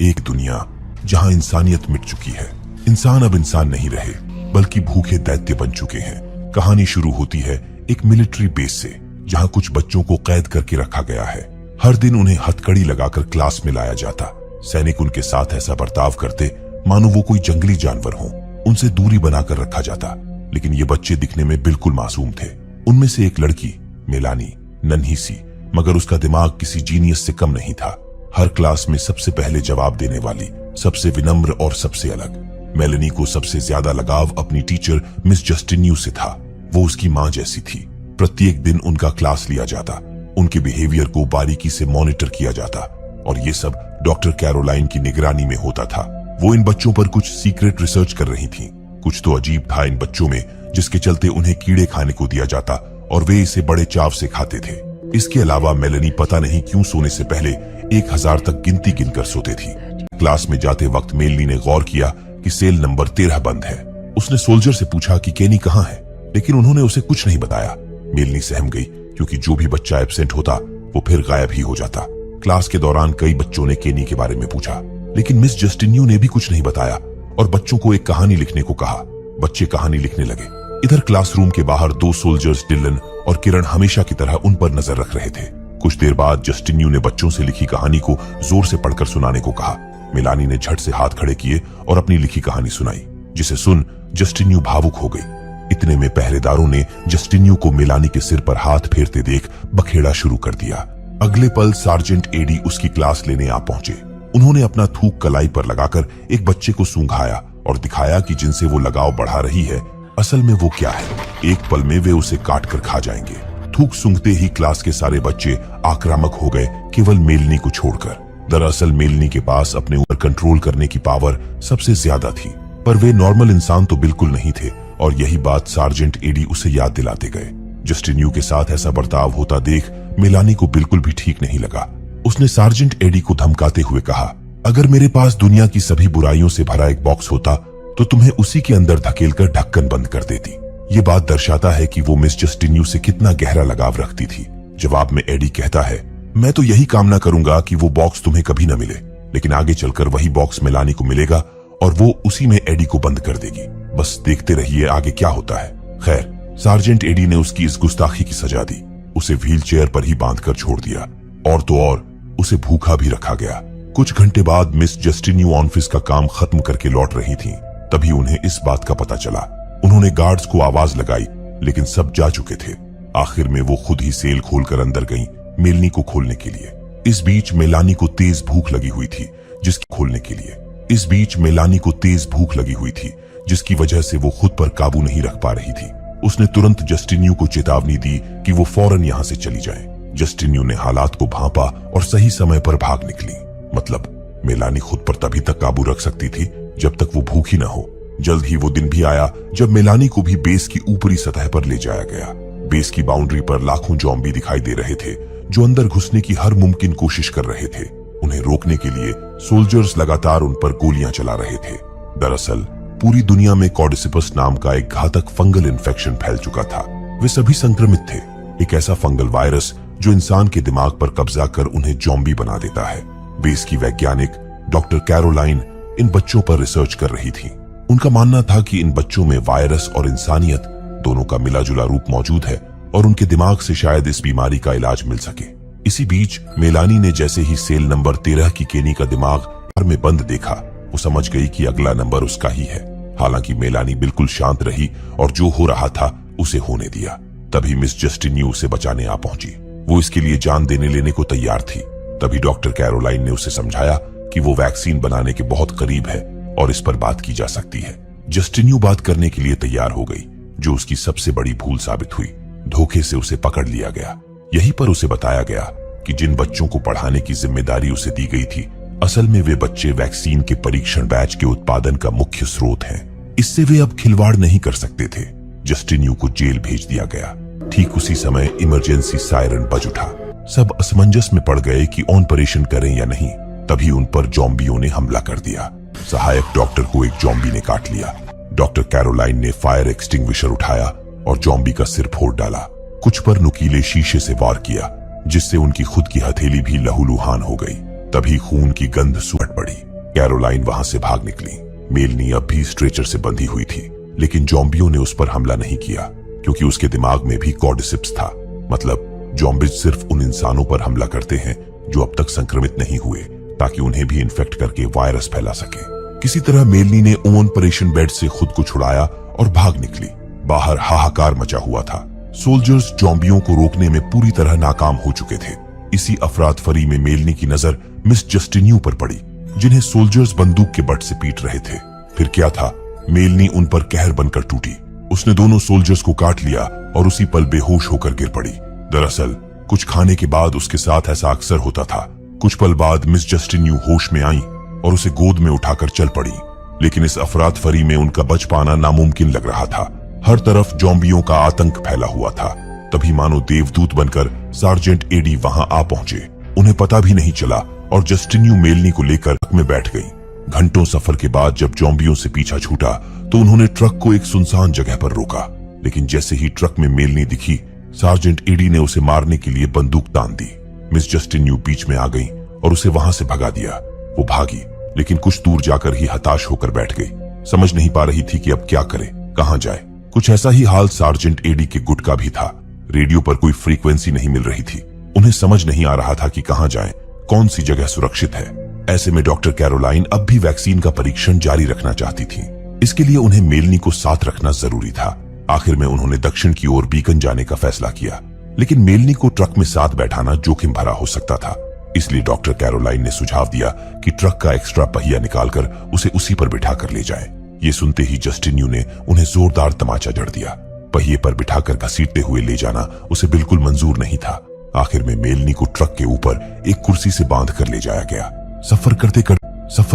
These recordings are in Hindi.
एक दुनिया जहां इंसानियत मिट चुकी है। इंसान अब इंसान नहीं रहे बल्कि भूखे दैत्य बन चुके हैं। कहानी शुरू होती है एक मिलिट्री बेस से, जहां कुछ बच्चों को कैद करके रखा गया है। हर दिन उन्हें हथकड़ी लगाकर क्लास में लाया जाता। सैनिक उनके साथ ऐसा बर्ताव करते मानो वो कोई जंगली जानवर हो। उनसे दूरी बनाकर रखा जाता, लेकिन ये बच्चे दिखने में बिल्कुल मासूम थे। उनमें से एक लड़की मेलानी, नन्ही सी, मगर उसका दिमाग किसी जीनियस से कम नहीं था। हर क्लास में सबसे पहले जवाब देने वाली, सबसे विनम्र और सबसे अलग। मेलानी को सबसे ज्यादा लगाव अपनी टीचर मिस जस्टिन्यू से था। वो उसकी मां जैसी थी। प्रत्येक दिन उनका क्लास लिया जाता, उनके बिहेवियर को बारीकी से मॉनिटर किया जाता, और ये सब डॉक्टर कैरोलाइन की निगरानी में होता था। वो इन बच्चों पर कुछ सीक्रेट रिसर्च कर रही थी। कुछ तो अजीब था इन बच्चों में, जिसके चलते उन्हें कीड़े खाने को दिया जाता और वे इसे बड़े चाव से खाते थे। इसके अलावा मेलानी पता नहीं क्यों सोने से पहले 1000 तक गिनती गिनकर सोते थी। क्लास में जाते वक्त मेलानी ने गौर किया कि सेल नंबर 13 बंद है। उसने सोल्जर से पूछा कि केनी कहाँ है, लेकिन उन्होंने उसे कुछ नहीं बताया। मेलानी सहम गई, क्योंकि जो भी बच्चा एब्सेंट होता वो फिर गायब ही हो जाता। क्लास के दौरान कई बच्चों ने केनी के बारे में पूछा, लेकिन मिस जस्टिन्यू ने भी कुछ नहीं बताया और बच्चों को एक कहानी लिखने को कहा। बच्चे कहानी लिखने लगे। इधर क्लासरूम के बाहर 2 सोल्जर्स डिलन और किरण हमेशा की तरह उन पर नजर रख रहे थे। कुछ देर बाद जस्टिन्यू ने बच्चों से लिखी कहानी को जोर से पढ़कर सुनाने को कहा। मेलानी ने झट से हाथ खड़े किए और अपनी लिखी कहानी सुनाई, जिसे सुन जस्टिन्यू भावुक हो गई। इतने में पहरेदारों ने जस्टिन्यू को मेलानी के सिर पर हाथ फेरते देख बखेड़ा शुरू कर दिया। अगले पल सार्जेंट एडी उसकी क्लास लेने आ पहुंचे। उन्होंने अपना थूक कलाई पर लगाकर एक बच्चे को सूंघाया और दिखाया कि जिनसे वो लगाव बढ़ा रही है, असल में वो क्या है। एक पल में वे उसे काट कर खा जाएंगे। थूक सूंघते ही क्लास के सारे बच्चे आक्रामक हो गए, केवल मेलानी को छोड़कर। दरअसल मेलानी के पास अपने ऊपर कंट्रोल करने की पावर सबसे ज्यादा थी, पर वे नॉर्मल इंसान तो बिल्कुल नहीं थे, और यही बात सार्जेंट एडी उसे याद दिलाते गए। जस्टिन्यू के साथ ऐसा बर्ताव होता देख मेलानी को बिल्कुल भी ठीक नहीं लगा। उसने सार्जेंट एडी को धमकाते हुए कहा, अगर मेरे पास दुनिया की सभी बुराइयों से भरा एक बॉक्स होता तो तुम्हें उसी के अंदर धकेलकर ढक्कन बंद कर देती। ये बात दर्शाता है कि वो मिस जस्टिन्यू से कितना गहरा लगाव रखती थी। जवाब में एडी कहता है, मैं तो यही कामना करूंगा कि वो बॉक्स तुम्हें कभी न मिले, लेकिन आगे चलकर वही बॉक्स मेलानी को मिलेगा और वो उसी में एडी को बंद कर देगी। बस देखते रहिए आगे क्या होता है। खैर, सार्जेंट एडी ने उसकी इस गुस्ताखी की सजा दी। उसे व्हील चेयर पर ही बांधकर छोड़ दिया, और तो और उसे भूखा भी रखा गया। कुछ घंटे बाद मिस जस्टिन्यू ऑफिस का काम खत्म करके लौट रही थी। तभी उन्हें इस बात का पता चला। उन्होंने गार्ड्स को आवाज लगाई, लेकिन सब जा चुके थे। आखिर में वो खुद ही सेल खोलकर अंदर गईं, मेलानी को खोलने के लिए। इस बीच मेलानी को तेज भूख लगी हुई थी, जिसकी वजह से वो खुद पर काबू नहीं रख पा रही थी। उसने तुरंत जस्टिन्यू को चेतावनी दी कि वो फौरन यहाँ से चली जाए। जस्टिन्यू ने हालात को भांपा और सही समय पर भाग निकली। मतलब मेलानी खुद पर तभी तक काबू रख सकती थी जब तक वो भूखी न हो। जल्द ही वो दिन भी आया जब मेलानी को भी बेस की ऊपरी सतह पर ले जाया गया। बेस की बाउंड्री पर लाखों ज़ॉम्बी दिखाई दे रहे थे, जो अंदर घुसने की हर मुमकिन कोशिश कर रहे थे। उन्हें रोकने के लिए सोल्जर्स लगातार उन पर गोलियां चला रहे थे। दरअसल पूरी दुनिया में कॉर्डिसिपस नाम का एक घातक फंगल इन्फेक्शन फैल चुका था। वे सभी संक्रमित थे, एक ऐसा फंगल वायरस जो इंसान के दिमाग पर कब्जा कर उन्हें ज़ॉम्बी बना देता है। बेस की वैज्ञानिक डॉक्टर कैरोलाइन इन बच्चों पर रिसर्च कर रही थी। उनका मानना था कि इन बच्चों में वायरस और इंसानियत दोनों का मिला जुला रूप मौजूद है, और उनके दिमाग से शायद इस बीमारी का इलाज मिल सके। इसी बीच मेलानी ने जैसे ही सेल नंबर 13 की केनी का दिमाग घर में बंद देखा, वो समझ गई कि अगला नंबर उसका ही है। हालांकि मेलानी बिल्कुल शांत रही और जो हो रहा था उसे होने दिया। तभी मिस जस्टिन्यू उसे बचाने आ पहुंची। वो इसके लिए जान देने लेने को तैयार थी। तभी डॉक्टर कैरोलाइन ने उसे समझाया कि वो वैक्सीन बनाने के बहुत करीब है और इस पर बात की जा सकती है। जस्टिन्यू बात करने के लिए तैयार हो गई, जो उसकी सबसे बड़ी भूल साबित हुई। धोखे से उसे पकड़ लिया गया। यहीं पर उसे बताया गया कि जिन बच्चों को पढ़ाने की जिम्मेदारी उसे दी गई थी, असल में वे बच्चे वैक्सीन के परीक्षण बैच के उत्पादन का मुख्य स्रोत हैं। इससे वे अब खिलवाड़ नहीं कर सकते थे। जस्टिन्यू को जेल भेज दिया गया। ठीक उसी समय इमरजेंसी सायरन बज उठा। सब असमंजस में पड़ गए कि ऑपरेशन करें या नहीं। तभी उन पर ज़ॉम्बियों ने हमला कर दिया। सहायक डॉक्टर को एक ज़ॉम्बी ने काट लिया। डॉक्टर कैरोलाइन ने फायर एक्सटिंग्विशर उठाया और ज़ॉम्बी का सिर फोड़ डाला। कुछ पर नुकीले शीशे से वार किया, जिससे उनकी खुद की हथेली भी लहूलुहान हो गई। तभी खून की गंध सूट पड़ी। कैरोलाइन वहां से भाग निकली। मेलनी अब भी स्ट्रेचर से बंधी हुई थी, लेकिन जॉम्बियों ने उस पर हमला नहीं किया क्योंकि उसके दिमाग में भी कॉर्डिसिप्स था। मतलब जॉम्बिज सिर्फ उन इंसानों पर हमला करते हैं जो अब तक संक्रमित नहीं हुए, ताकि उन्हें भी इन्फेक्ट करके वायरस फैला सके। किसी तरह मेलनी ने ऑपरेशन बेड से खुद को छुड़ाया और भाग निकली। बाहर हाहाकार मचा हुआ था। सोल्जर्स जॉम्बियों को रोकने में पूरी तरह नाकाम हो चुके थे। इसी अफरात फरी में मेलनी की नजर मिस जस्टिन्यू पर पड़ी, जिन्हें सोल्जर्स बंदूक के बट से पीट रहे थे। फिर क्या था, मेलनी उन पर कहर बनकर टूटी। उसने दोनों सोल्जर्स को काट लिया और उसी पल बेहोश होकर गिर पड़ी। दरअसल कुछ खाने के बाद उसके साथ ऐसा अक्सर होता था। कुछ पल बाद मिस जस्टिन्यू होश में आई और उसे गोद में उठाकर चल पड़ी, लेकिन इस अफरात फरी में उनका बच पाना नामुमकिन लग रहा था। हर तरफ जॉम्बियों का आतंक फैला हुआ था। तभी मानो देवदूत बनकर सार्जेंट एडी वहां आ पहुंचे। उन्हें पता भी नहीं चला और जस्टिन्यू मेलनी को लेकर ट्रक में बैठ गई। घंटों सफर के बाद जब जॉम्बियों से पीछा छूटा तो उन्होंने ट्रक को एक सुनसान जगह पर रोका, लेकिन जैसे ही ट्रक में मेलनी दिखी, सार्जेंट एडी ने उसे मारने के लिए बंदूक तान दी। मिस जस्टिन्यू बीच में आ गई और उसे वहां से भगा दिया। वो भागी, लेकिन कुछ दूर जाकर ही हताश होकर बैठ गई। समझ नहीं पा रही थी कि अब क्या करे, कहां जाए। कुछ ऐसा ही हाल सार्जेंट एडी के गुट का भी था। रेडियो पर कोई फ्रीक्वेंसी नहीं मिल रही थी। उन्हें समझ नहीं आ रहा था कि कहां जाएं, कौन सी जगह सुरक्षित है। ऐसे में डॉक्टर कैरोलाइन अब भी वैक्सीन का परीक्षण जारी रखना चाहती थी। इसके लिए उन्हें मेलनी को साथ रखना जरूरी था। आखिर में उन्होंने दक्षिण की ओर बीकन जाने का फैसला किया, लेकिन मेलनी को ट्रक में साथ बैठाना जोखिम भरा हो सकता था। इसलिए डॉक्टर कैरोलाइन ने सुझाव दिया कि ट्रक का एक्स्ट्रा पहिया निकालकर उसे उसी पर बिठाकर ले जाएं। ये सुनते ही जस्टिन्यू ने उन्हें जोरदार तमाचा जड़ दिया। पहिए पर बिठाकर घसीटते हुए ले जाना उसे बिल्कुल मंजूर नहीं था। आखिर में मेलनी को ट्रक के ऊपर एक कुर्सी से बांध कर ले जाया गया। सफर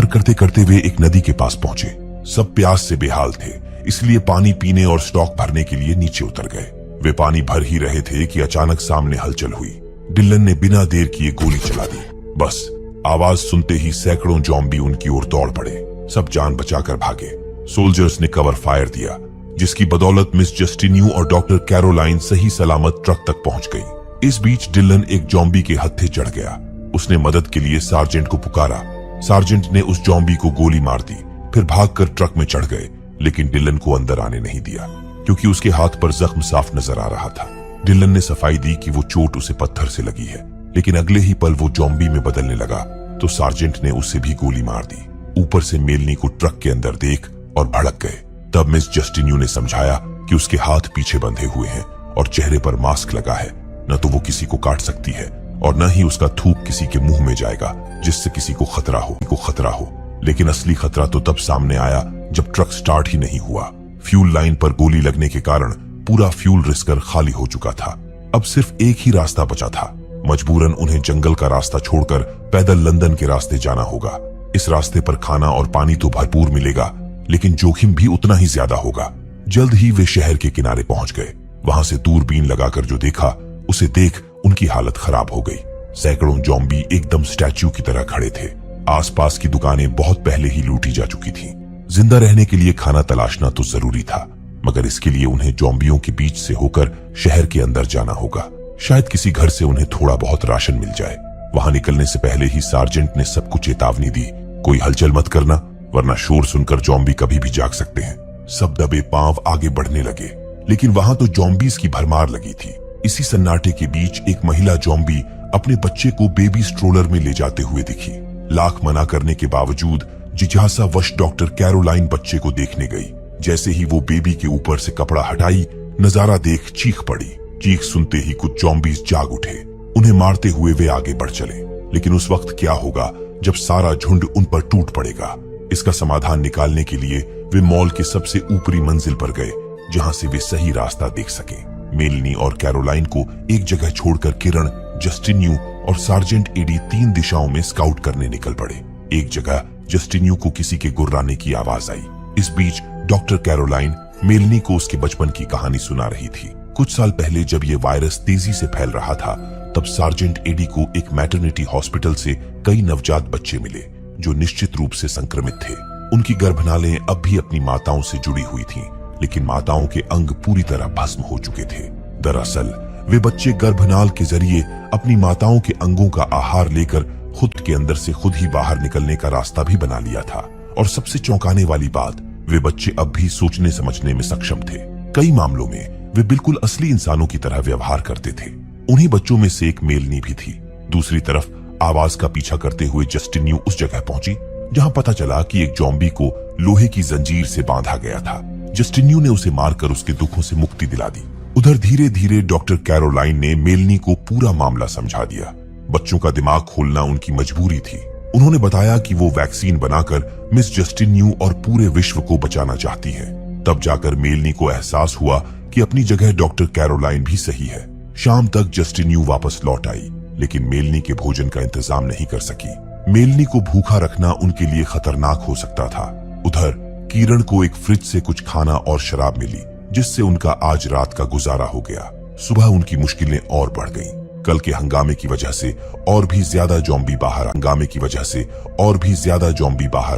करते करते वे एक नदी के पास पहुंचे। सब प्यास से बेहाल थे, इसलिए पानी पीने और स्टॉक भरने के लिए नीचे उतर गए। वे पानी भर ही रहे थे कि अचानक सामने हलचल हुई। डिलन ने बिना देर किए गोली चला दी। बस आवाज सुनते ही सैकड़ों जॉम्बी उनकी ओर दौड़ पड़े। सब जान बचाकर भागे। सोल्जर्स ने कवर फायर दिया, जिसकी बदौलत मिस जस्टिन्यू और डॉक्टर कैरोलाइन सही सलामत ट्रक तक पहुंच गई। इस बीच डिलन एक जॉम्बी के हत्थे चढ़ गया। उसने मदद के लिए सार्जेंट को पुकारा। सार्जेंट ने उस जॉम्बी को गोली मार दी, फिर भागकर ट्रक में चढ़ गए, लेकिन डिलन को अंदर आने नहीं दिया क्योंकि उसके हाथ पर जख्म साफ नजर आ रहा था। डिलन ने सफाई दी कि वो चोट उसे पत्थर से लगी है, लेकिन अगले ही पल वो जॉम्बी में बदलने लगा तो सार्जेंट ने उसे भी गोली मार दी। ऊपर से मेलनी को ट्रक के अंदर देख और भड़क गए। तब मिस जस्टिन्यू ने समझाया कि उसके हाथ पीछे बंधे हुए हैं और चेहरे पर मास्क लगा है। न तो वो किसी को काट सकती है और न ही उसका थूक किसी के मुंह में जाएगा जिससे किसी को खतरा हो। लेकिन असली खतरा तो तब सामने आया जब ट्रक स्टार्ट ही नहीं हुआ। फ्यूल लाइन पर गोली लगने के कारण पूरा फ्यूल रिसकर खाली हो चुका था। अब सिर्फ एक ही रास्ता बचा था। मजबूरन उन्हें जंगल का रास्ता छोड़कर पैदल लंदन के रास्ते जाना होगा। इस रास्ते पर खाना और पानी तो भरपूर मिलेगा, लेकिन जोखिम भी उतना ही ज्यादा होगा। जल्द ही वे शहर के किनारे पहुंच गए। वहां से दूरबीन लगाकर जो देखा, उसे देख उनकी हालत खराब हो गई। सैकड़ों जॉम्बी एकदम स्टैच्यू की तरह खड़े थे। आसपास की दुकानें बहुत पहले ही लूटी जा चुकी थीं। जिंदा रहने के लिए खाना तलाशना तो जरूरी था, मगर इसके लिए उन्हें जॉम्बियों के बीच से होकर शहर के अंदर जाना होगा। शायद किसी घर से उन्हें थोड़ा बहुत राशन मिल जाए। वहां निकलने से पहले ही सार्जेंट ने सबको चेतावनी दी, कोई हलचल मत करना, वरना शोर सुनकर जॉम्बी कभी भी जाग सकते हैं। सब दबे पांव आगे बढ़ने लगे, लेकिन वहां तो जॉम्बीज की भरमार लगी थी। इसी सन्नाटे के बीच एक महिला जॉम्बी अपने बच्चे को बेबी स्ट्रोलर में ले जाते हुए दिखी। लाख मना करने के बावजूद जिज्ञासावश डॉक्टर कैरोलाइन बच्चे को देखने गई। जैसे ही वो बेबी के ऊपर से कपड़ा हटाई, नजारा देख चीख पड़ी। चीख सुनते ही कुछ जॉम्बीज जाग उठे। उन्हें मारते हुए वे आगे बढ़ चले। लेकिन उस वक्त क्या होगा जब सारा झुंड उन पर टूट पड़ेगा। इसका समाधान निकालने के लिए वे मॉल के सबसे ऊपरी मंजिल पर गए, जहां से वे सही रास्ता देख सके। मेलनी और कैरोलाइन को एक जगह छोड़कर किरण, जस्टिन्यू और सार्जेंट एडी 3 दिशाओं में स्काउट करने निकल पड़े। एक जगह जस्टिन्यू को किसी के गुर्राने की आवाज आई। इस बीच डॉक्टर कैरोलाइन मेलनी को उसके बचपन की कहानी सुना रही थी। कुछ साल पहले जब ये वायरस तेजी से फैल रहा था, तब सार्जेंट एडी को एक मैटरनिटी हॉस्पिटल से कई नवजात बच्चे मिले जो निश्चित रूप से संक्रमित थे। उनकी गर्भनालियां अब भी अपनी माताओं से जुड़ी हुई थीं, लेकिन माताओं के अंग पूरी तरह भस्म हो चुके थे। दरअसल वे बच्चे गर्भनाल के जरिए अपनी माताओं के अंगों का आहार लेकर खुद के अंदर से खुद ही बाहर निकलने का रास्ता भी बना लिया था। और सबसे चौंकाने वाली बात, वे बच्चे अब भी सोचने समझने में सक्षम थे। कई मामलों में वे बिल्कुल असली इंसानों की तरह व्यवहार करते थे। उन्हीं बच्चों में से एक मेलनी भी थी। दूसरी तरफ आवाज का पीछा करते हुए जस्टिन न्यू उस जगह पहुंची जहां पता चला कि एक जॉम्बी को लोहे की जंजीर से बांधा गया था। जस्टिन न्यू ने उसे मारकर उसके दुखों से मुक्ति दिला दी। उधर धीरे धीरे डॉक्टर कैरोलाइन ने मेलनी को पूरा मामला समझा दिया। बच्चों का दिमाग खोलना उनकी मजबूरी थी। उन्होंने बताया कि वो वैक्सीन बनाकर मिस जस्टिन न्यू और पूरे विश्व को बचाना चाहती है। तब जाकर मेलनी को एहसास हुआ कि अपनी जगह डॉक्टर कैरोलाइन भी सही है। शाम तक जस्टिन न्यू वापस लौट आई, लेकिन मेलनी के भोजन का इंतजाम नहीं कर सकी। मेलनी को भूखा रखना उनके लिए खतरनाक हो सकता था। उधर किरण को एक फ्रिज से कुछ खाना और शराब मिली, जिससे उनका आज रात का गुजारा हो गया। सुबह उनकी मुश्किलें और बढ़ गईं। कल के हंगामे की वजह से और भी ज्यादा जॉम्बी बाहर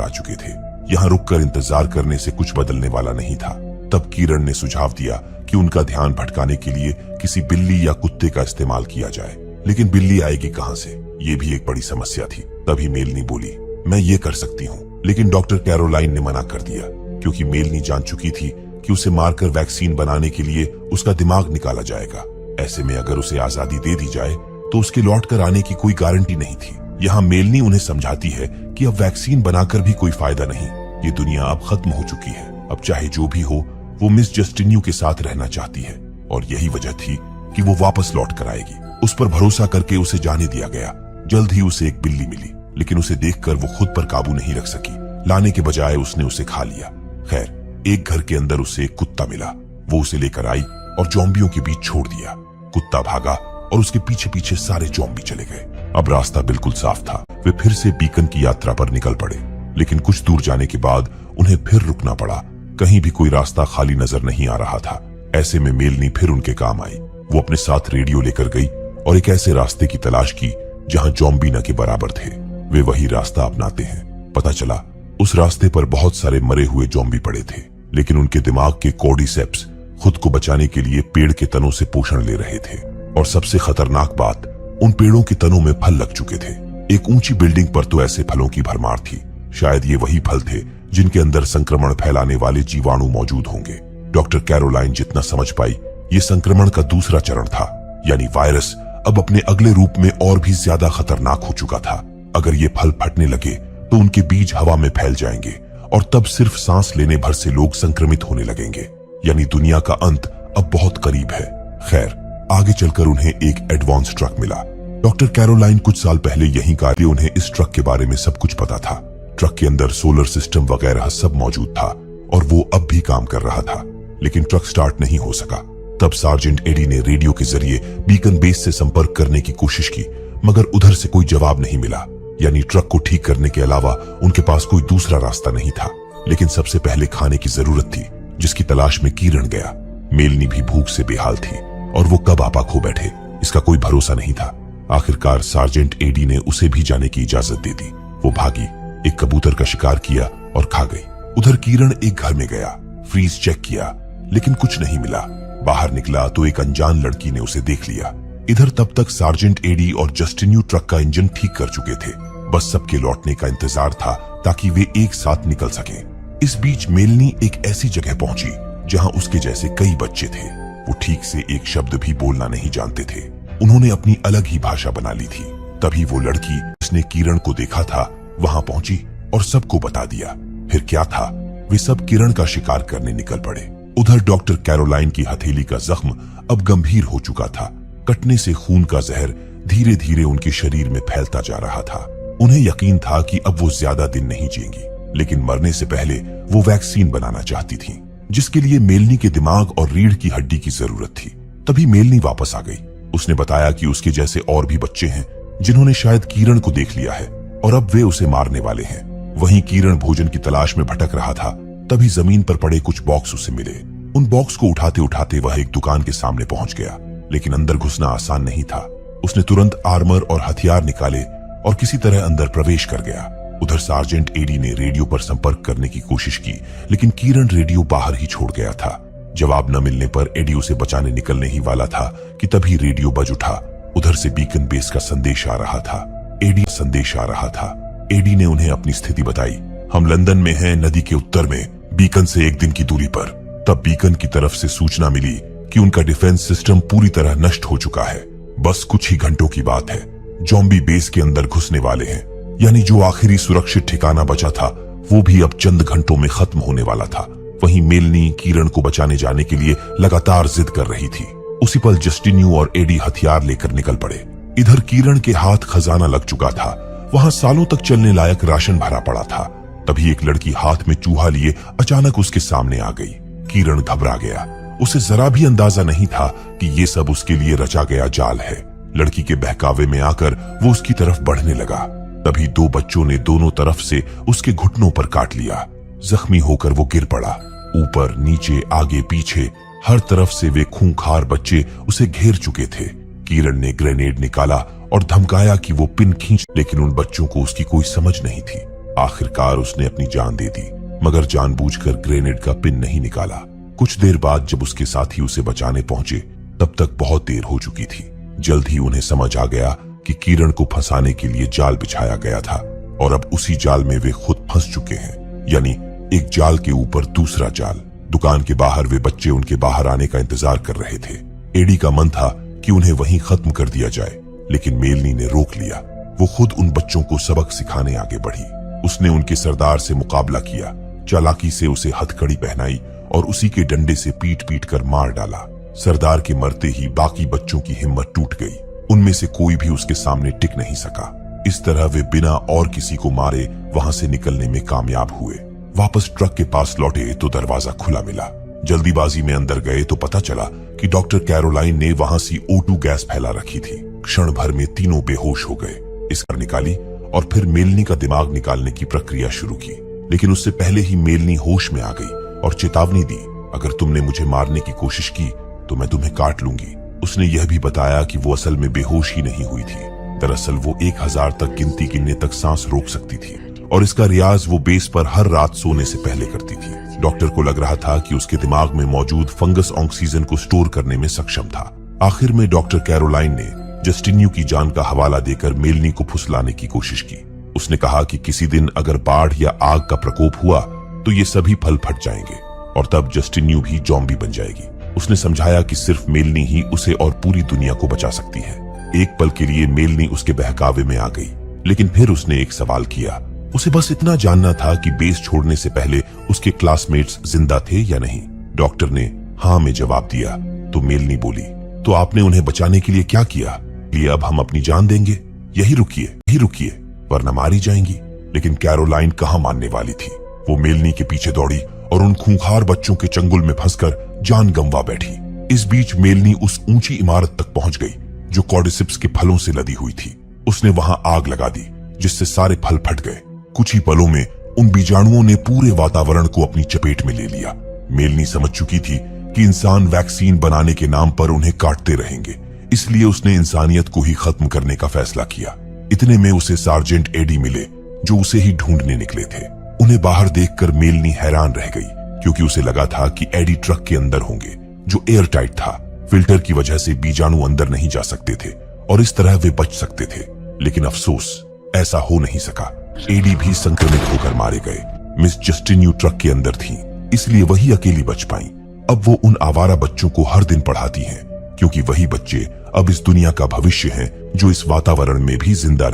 आ चुके थे। यहाँ रुककर इंतजार करने से कुछ बदलने वाला नहीं था। तब किरण ने सुझाव दिया कि उनका ध्यान भटकाने के लिए किसी बिल्ली या कुत्ते का इस्तेमाल किया जाए, लेकिन बिल्ली आएगी कहां से, ये भी एक बड़ी समस्या थी। तभी मेलनी बोली, मैं ये कर सकती हूँ, लेकिन डॉक्टर कैरोलाइन ने मना कर दिया, क्योंकि मेलनी जान चुकी थी कि उसे मारकर वैक्सीन बनाने के लिए उसका दिमाग निकाला जाएगा। ऐसे में अगर उसे आजादी दे दी जाए तो उसके लौट कर आने की कोई गारंटी नहीं थी। यहाँ मेलनी उन्हें समझाती है कि अब वैक्सीन बनाकर भी कोई फायदा नहीं, ये दुनिया अब खत्म हो चुकी है। अब चाहे जो भी हो, वो मिस जस्टिन न्यू के साथ रहना चाहती है, और यही वजह थी कि वो वापस लौट कर आएगी। उस पर भरोसा करके उसे जाने दिया गया। जल्द ही उसे एक बिल्ली मिली, लेकिन उसे देखकर वो खुद पर काबू नहीं रख सकी। लाने के बजाय उसने उसे खा लिया। खैर, एक घर के अंदर उसे एक कुत्ता मिला। वो उसे लेकर आई और जॉम्बियों के बीच छोड़ दिया। कुत्ता भागा और उसके पीछे पीछे सारे जॉम्बी चले गए। अब रास्ता बिल्कुल साफ था। वे फिर से बीकन की यात्रा पर निकल पड़े, लेकिन कुछ दूर जाने के बाद उन्हें फिर रुकना पड़ा। कहीं भी कोई रास्ता खाली नजर नहीं आ रहा था। ऐसे में मेलनी फिर उनके काम आई। वो अपने साथ रेडियो लेकर गई और एक ऐसे रास्ते की तलाश की जहां जॉम्बी न के बराबर थे। वे वही रास्ता अपनाते हैं। पता चला उस रास्ते पर बहुत सारे मरे हुए जॉम्बी पड़े थे, लेकिन उनके दिमाग के कॉर्डिसेप्स खुद को बचाने के लिए पेड़ के तनों से पोषण ले रहे थे। और सबसे खतरनाक बात, उन पेड़ों के तनों में फल लग चुके थे। एक ऊंची बिल्डिंग पर तो ऐसे फलों की भरमार थी। शायद ये वही फल थे जिनके अंदर संक्रमण फैलाने वाले जीवाणु मौजूद होंगे। डॉक्टर कैरोलाइन जितना समझ पाई, ये संक्रमण का दूसरा चरण था, यानी वायरस अब अपने अगले रूप में और भी ज्यादा खतरनाक हो चुका था। अगर ये फल फटने लगे तो उनके बीज हवा में फैल जाएंगे, और तब सिर्फ सांस लेने भर से लोग संक्रमित होने लगेंगे। यानी दुनिया का अंत अब बहुत करीब है। खैर, आगे चलकर उन्हें एक एडवांस ट्रक मिला। डॉक्टर कैरोलाइन कुछ साल पहले यहीं का, उन्हें इस ट्रक के बारे में सब कुछ पता था। ट्रक के अंदर सोलर सिस्टम वगैरह सब मौजूद था, और वो अब भी काम कर रहा था। लेकिन ट्रक स्टार्ट नहीं हो सका। तब सार्जेंट एडी ने रेडियो के जरिए बीकन बेस से संपर्क करने की कोशिश की, मगर उधर से कोई जवाब नहीं मिला। यानी ट्रक को ठीक करने के अलावा उनके पास कोई दूसरा रास्ता नहीं था। लेकिन सबसे पहले खाने की जरूरत थी, जिसकी तलाश में किरण गया। मेलनी भी भूख से बेहाल थी, और वो कब आपा खो बैठे इसका कोई भरोसा नहीं था। आखिरकार सार्जेंट एडी ने उसे भी जाने की इजाजत दे दी। वो भागी, एक कबूतर का शिकार किया और खा गई। उधर किरण एक घर में गया, फ्रीज चेक किया, लेकिन कुछ नहीं मिला। बाहर निकला तो एक अनजान लड़की ने उसे देख लिया। इधर तब तक सार्जेंट एडी और जस्टिन न्यू ट्रक का इंजन ठीक कर चुके थे। बस सबके लौटने का इंतजार था ताकि वे एक साथ निकल सके। इस बीच मेलनी एक ऐसी जगह पहुंची जहां उसके जैसे कई बच्चे थे। वो ठीक से एक शब्द भी बोलना नहीं जानते थे। उन्होंने अपनी अलग ही भाषा बना ली थी। तभी वो लड़की जिसने किरण को देखा था वहां पहुंची और सबको बता दिया। फिर क्या था, वे सब किरण का शिकार करने निकल पड़े। उधर डॉक्टर कैरोलाइन की हथेली का जख्म अब गंभीर हो चुका था। कटने से खून का जहर धीरे धीरे उनके शरीर में फैलता जा रहा था। उन्हें यकीन था कि अब वो ज्यादा दिन नहीं जिएंगी, लेकिन मरने से पहले वो वैक्सीन बनाना चाहती थी, जिसके लिए मेलनी के दिमाग और रीढ़ की हड्डी की जरूरत थी। तभी मेलनी वापस आ गई। उसने बताया कि उसके जैसे और भी बच्चे हैं जिन्होंने शायद किरण को देख लिया है, और अब वे उसे मारने वाले हैं। वहीं किरण भोजन की तलाश में भटक रहा था। तभी जमीन पर पड़े कुछ बॉक्स उसे मिले। उन बॉक्स को उठाते उठाते वह एक दुकान के सामने पहुंच गया, लेकिन अंदर घुसना आसान नहीं था। उसने तुरंत आर्मर और हथियार निकाले और किसी तरह अंदर प्रवेश कर गया। उधर सार्जेंट एडी ने रेडियो पर संपर्क करने की कोशिश की, लेकिन किरण रेडियो बाहर ही छोड़ गया था। जवाब न मिलने पर एडी उसे बचाने निकलने ही वाला था कि तभी रेडियो बज उठा। उधर से बीकन बेस का संदेश आ रहा था। एडी संदेश आ रहा था। एडी ने उन्हें अपनी स्थिति बताई। हम लंदन में हैं, नदी के उत्तर में, बीकन से 1 दिन की दूरी पर। तब बीकन की तरफ से सूचना मिली कि उनका डिफेंस सिस्टम पूरी तरह नष्ट हो चुका है। बस कुछ ही घंटों की बात है, ज़ॉम्बी बेस के अंदर घुसने वाले हैं। यानी जो आखिरी सुरक्षित ठिकाना बचा था वो भी अब चंद घंटों में खत्म होने वाला था। वहीं मेलनी किरण को बचाने जाने के लिए लगातार जिद कर रही थी। उसी पल जस्टिन्यू और एडी हथियार लेकर निकल पड़े। इधर किरण के हाथ खजाना लग चुका था, वहां सालों तक चलने लायक राशन भरा पड़ा था। तभी एक लड़की हाथ में चूहा लिए अचानक उसके सामने आ गई। किरण घबरा गया। उसे जरा भी अंदाजा नहीं था कि ये सब उसके लिए रचा गया जाल है। लड़की के बहकावे में आकर वो उसकी तरफ बढ़ने लगा। तभी 2 बच्चों ने दोनों तरफ से उसके घुटनों पर काट लिया। जख्मी होकर वो गिर पड़ा। ऊपर नीचे आगे पीछे हर तरफ से वे खूंखार बच्चे उसे घेर चुके थे। किरण ने ग्रेनेड निकाला और धमकाया कि वो पिन खींच, लेकिन उन बच्चों को उसकी कोई समझ नहीं थी। आखिरकार उसने अपनी जान दे दी, मगर जानबूझकर ग्रेनेड का पिन नहीं निकाला। कुछ देर बाद जब उसके साथी उसे बचाने पहुंचे तब तक बहुत देर हो चुकी थी। जल्द ही उन्हें समझ आ गया कि किरण को फंसाने के लिए जाल बिछाया गया था और अब उसी जाल में वे खुद फंस चुके हैं। यानी एक जाल के ऊपर दूसरा जाल। दुकान के बाहर वे बच्चे उनके बाहर आने का इंतजार कर रहे थे। एडी का मन था कि उन्हें वहीं खत्म कर दिया जाए, लेकिन मेलनी ने रोक लिया। वो खुद उन बच्चों को सबक सिखाने आगे बढ़ी। उसने उनके सरदार से मुकाबला किया, चालाकी से उसे हथकड़ी पहनाई और उसी के डंडे से पीट पीट कर मार डाला। सरदार के मरते ही बाकी बच्चों की हिम्मत टूट गई। उनमें से कोई भी उसके सामने टिक नहीं सका। इस तरह वे बिना और किसी को मारे वहां से निकलने में कामयाब हुए। वापस ट्रक के पास लौटे तो दरवाजा खुला मिला। जल्दीबाजी में अंदर गए तो पता चला कि डॉक्टर कैरोलाइन ने वहां से O2 गैस फैला रखी थी। क्षण भर में तीनों बेहोश हो गए। इसकर निकाली और फिर मेलनी का दिमाग निकालने की प्रक्रिया शुरू की, लेकिन उससे पहले ही मेलनी होश में आ गई और चेतावनी दी, अगर तुमने मुझे मारने की कोशिश की तो मैं तुम्हें काट लूंगी। उसने यह भी बताया कि वो असल में बेहोश ही नहीं हुई थी। दरअसल वो 1000 तक गिनती गिनने तक सांस रोक सकती थी और इसका रियाज वो बेस पर हर रात सोने से पहले करती थी। डॉक्टर को लग रहा था कि उसके दिमाग में मौजूद फंगस ऑक्सीजन को स्टोर करने में सक्षम था। आखिर में डॉक्टर कैरोलाइन ने जस्टिन्यू की जान का हवाला देकर मेलनी को फुसलाने की कोशिश की। उसने कहा कि किसी दिन अगर बाढ़ या आग का प्रकोप हुआ तो ये सभी फल फट जाएंगे और तब जस्टिन्यू भी ज़ॉम्बी बन जाएगी। उसने समझाया कि सिर्फ मेलनी ही उसे और पूरी दुनिया को बचा सकती है। एक पल के लिए मेलनी उसके बहकावे में आ गई, लेकिन फिर उसने एक सवाल किया। उसे बस इतना जानना था कि बेस छोड़ने से पहले उसके क्लासमेट्स जिंदा थे या नहीं। डॉक्टर ने हाँ में जवाब दिया तो मेलनी बोली, तो आपने उन्हें बचाने के लिए क्या किया? ये अब हम अपनी जान देंगे, यही रुकिए वरना मारी जाएंगी। लेकिन कैरोलाइन कहाँ मानने वाली थी। वो मेलनी के पीछे दौड़ी और उन खूंखार बच्चों के चंगुल में फंसकर जान गंवा बैठी। इस बीच मेलनी उस ऊंची इमारत तक पहुंच गई जो कॉर्डिसिप्स के फलों से लदी हुई थी। उसने वहां आग लगा दी जिससे सारे फल फट गए। कुछ ही पलों में उन बीजाणुओं ने पूरे वातावरण को अपनी चपेट में ले लिया। मेलनी समझ चुकी थी कि इंसान वैक्सीन बनाने के नाम पर उन्हें काटते रहेंगे, इसलिए उसने इंसानियत को ही खत्म करने का फैसला किया। इतने में उसे सार्जेंट एडी मिले जो उसे ही ढूंढने निकले थे। उन्हें बाहर देखकर मेलनी हैरान रह गई, क्योंकि उसे लगा था कि एडी ट्रक के अंदर होंगे जो एयर टाइट था। फिल्टर की वजह से बीजाणु अंदर नहीं जा सकते थे और इस तरह वे बच सकते थे। लेकिन अफसोस, ऐसा हो नहीं सका। एडी भी संक्रमित होकर मारे गए। मिस जस्टिन्यू ट्रक के अंदर थीं, इसलिए वही अकेली बच पाईं। अब वो उन आवारा बच्चों को हर दिन पढ़ाती हैं, क्योंकि वही बच्चे अब इस दुनिया का भविष्य हैं जो इस वातावरण में भी जिंदा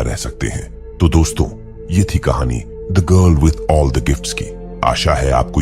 रह सकते हैं। तो दोस्तों, ये थी कहानी the girl with all the gifts की। आशा है आपको